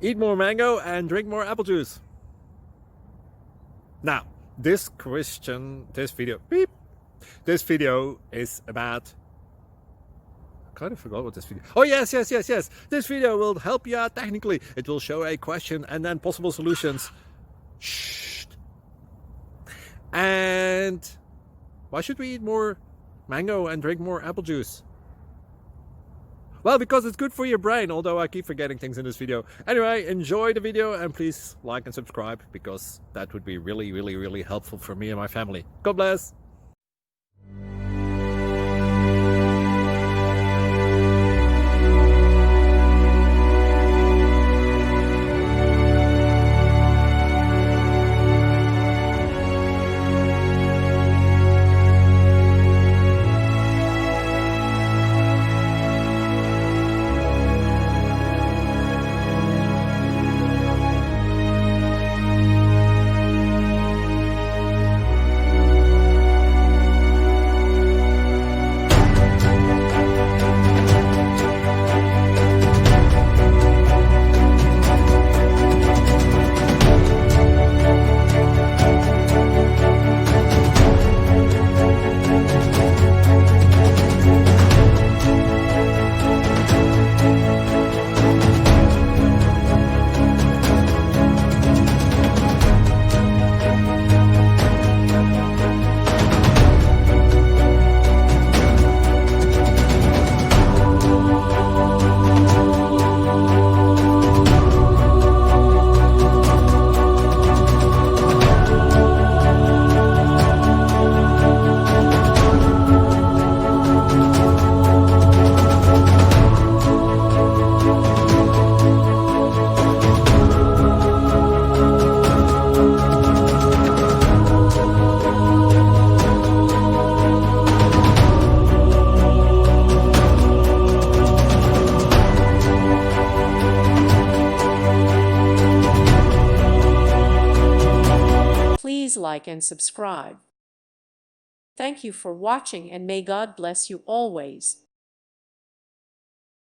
Eat more mango and drink more apple juice. Now, this video is about, I kind of forgot what this video. Oh, yes. This video will help you out technically. It will show a question and then possible solutions. Shh. And why should we eat more mango and drink more apple juice? Well, because it's good for your brain, although I keep forgetting things in this video. Anyway, enjoy the video and please like and subscribe, because that would be really helpful for me and my family. God bless. Please like and subscribe. Thank you for watching, and may God bless you always.